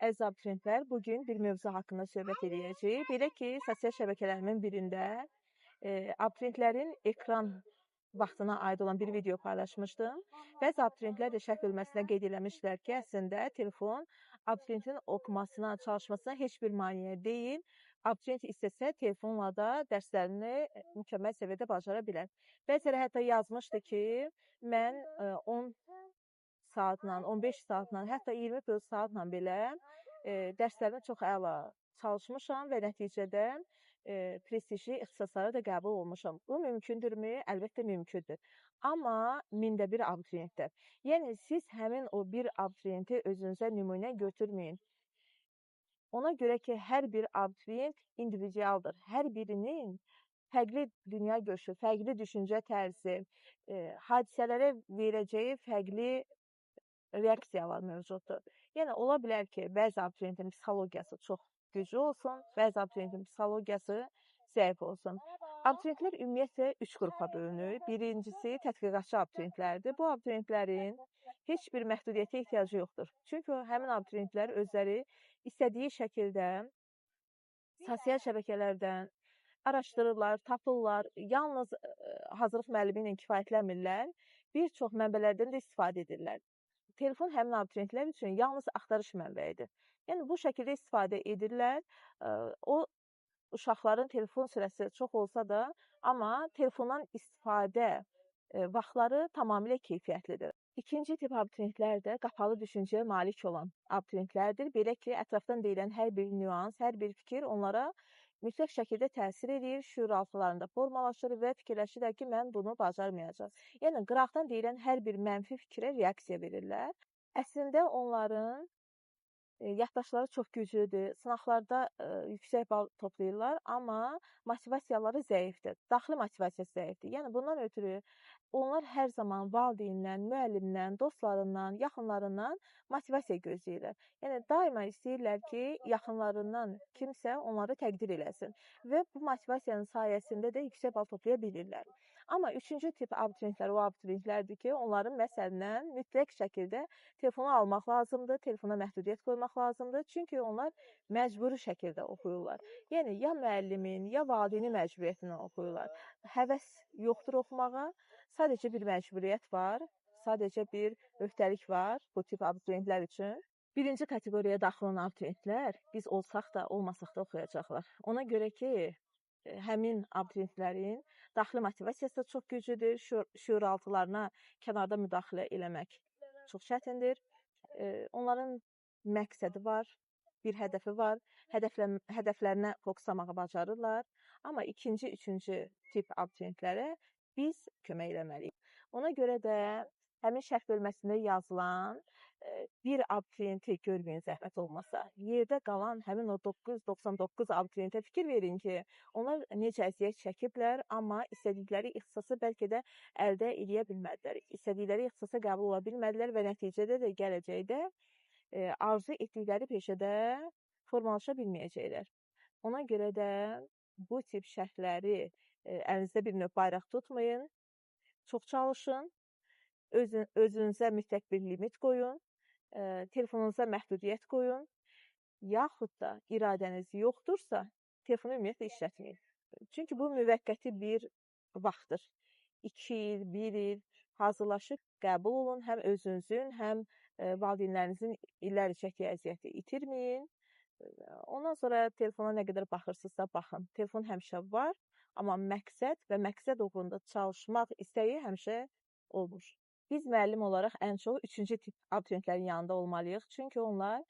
Əziz abituriyentlər, bugün bir mövzu haqqında söhbət edəcəyik. Belə ki, sosial şəbəkələrimin birində abituriyentlərin ekran vaxtına aid olan bir video paylaşmışdım. Bəzi abituriyentlər də şərh bölməsində qeyd eləmişlər ki, əslində telefon abituriyentin oxumasına, çalışmasına heç bir maneə deyil. Abituriyent istəsə telefonla da dərslərini mükəmməl səviyyədə bacara bilər. Bəziləri hətta yazmışdı ki, mən 10 saatla, 15 saatla, hətta 20 saatla belə dərslərimə çox əla çalışmışam və nəticədə prestijli ixtisaslara da qəbul olmuşam. Bu mümkündürmü? Əlbəttə mümkündür. Amma mində bir abituriyentdir. Yəni siz həmin o bir abituriyenti özünüzə nümunə götürməyin. Ona görə ki, hər bir abituriyent individualdır. Hər birinin fərqli dünya görüşü, fərqli düşüncə tərzi, hadisələrə verəcəyi fərqli reaksiyalar mövcuddur. Yəni, ola bilər ki, bəzi abituriyentin psixologiyası çox güclü olsun, bəzi abituriyentin psixologiyası zəif olsun. Abituriyentlər ümumiyyətlə 3 qrupa bölünür. Birincisi, tədqiqatçı abituriyentlərdir. Bu abituriyentlərin heç bir məhdudiyyətə ehtiyacı yoxdur. Çünki həmin abituriyentlər özləri istədiyi şəkildə sosial şəbəkələrdən araşdırırlar, tapırlar. Yalnız hazırlıq müəllimi ilə kifayətlənmirlər. Bir çox mənbələrdən də istifadə edirlər. Telefon həmin abituriyentlər üçün yalnız axtarış mənbəyidir. Yəni, bu şəkildə istifadə edirlər. O, uşaqların telefon sürəsi çox olsa da, amma telefondan istifadə vaxtları tamamilə keyfiyyətlidir. İkinci tip abituriyentlər də qapalı düşüncəyə malik olan abituriyentlərdir. Belə ki, ətrafdan deyilən hər bir nüans, hər bir fikir onlara mütləq şəkildə təsir edir, şüuraltılarında formalaşır və fikirləşirlər ki, mən bunu bacarmayacağam. Yəni, qıraqdan deyilən hər bir mənfi fikrə reaksiya verirlər. Əslində onların yaddaşları çox güclüdür, sınaqlarda yüksək bal toplayırlar, amma motivasiyaları zəifdir, daxili motivasiyası zəifdir. Yəni, bundan ötürü onlar hər zaman valideynindən, müəllimdən, dostlarından, yaxınlarından motivasiya gözləyirlər. Yəni, daima istəyirlər ki, yaxınlarından kimsə onları təqdir eləsin və bu motivasiyanın sayəsində də yüksək bal toplaya bilirlər. Amma üçüncü tip abituriyentlər o abituriyentlərdir ki, onların məsələn mütləq şəkildə telefonu almaq lazımdır, telefona məhdudiyyət qoymaq lazımdır. Çünki onlar məcburi şəkildə oxuyurlar. Yəni, ya müəllimin, ya valideynin məcburiyyətindən oxuyurlar. Həvəs yoxdur oxumağa, sadəcə bir məcburiyyət var, sadəcə bir öhdəlik var bu tip abituriyentlər üçün. Birinci kateqoriyaya daxil olan abituriyentlər biz olsaq da, olmasaq da oxuyacaqlar. Ona görə ki, həmin abituriyentlərin daxili motivasiyası da çox güclüdür, şüuraltılarına kənarda müdaxilə eləmək çox çətindir. Onların məqsədi var, bir hədəfi var, hədəflərinə fokuslamağı bacarırlar. Amma ikinci, üçüncü tip abituriyentlərə biz kömək eləməliyik. Ona görə də həmin şərh bölməsində yazılan bir abituriyenti görməyin zəhmət olmasa, yerdə qalan həmin o 999 abituriyentə fikir verin ki, onlar necə əziyyət çəkiblər, amma istədikləri ixtisası bəlkə də əldə edə bilmədilər. İstədikləri ixtisasa qəbul ola bilmədilər və nəticədə də gələcəkdə arzu etdikləri peşədə formalaşa bilməyəcəklər. Ona görə də bu tip şərhləri əlinizdə bir növ bayraq tutmayın, çox çalışın, özünüzə mütləq bir limit qoyun, telefonunuza məhdudiyyət qoyun, yaxud da iradəniz yoxdursa, telefonu ümumiyyətlə işlətməyin. Çünki bu müvəqqəti bir vaxtdır. 2 il, 1 il hazırlaşıb qəbul olun, həm özünüzün, həm valideynlərinizin illər çəkdiyi əziyyəti itirməyin. Ondan sonra telefona nə qədər baxırsınızsa baxın. Telefon həmişə var, amma məqsəd və məqsəd uğrunda çalışmaq istəyi həmişə olmur. Biz müəllim olaraq ən çox 3-cü tip abituriyentlərin yanında olmalıyıq. Çünki onlar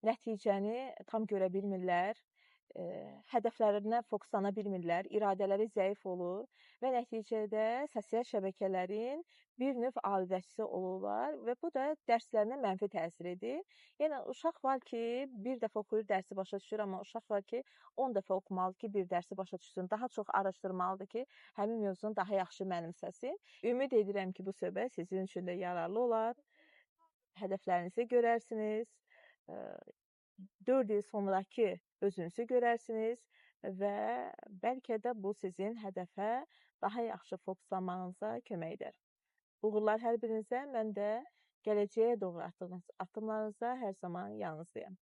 nəticəni tam görə bilmirlər, hədəflərinə fokuslana bilmirlər, iradələri zəif olur və nəticədə sosial şəbəkələrin bir növ aludəçisi olurlar və bu da dərslərinə mənfi təsir edir. Yəni, uşaq var ki, bir dəfə oxuyur, dərsi başa düşür, amma uşaq var ki, 10 dəfə oxumalıdır ki, bir dərsi başa düşsün. Daha çox araşdırmalıdır ki, həmin mövzunu daha yaxşı mənimsəsin. Ümid edirəm ki, bu söhbət sizin üçün də yararlı olar. Hədəflərinizi görərsiniz. 4 il sonraki özünüzü görərsiniz və bəlkə də bu sizin hədəfə daha yaxşı fokuslanmanıza kömək edər. Uğurlar hər birinizə, mən də gələcəyə doğru atdığınız addımlarınızda hər zaman yanınızdayım.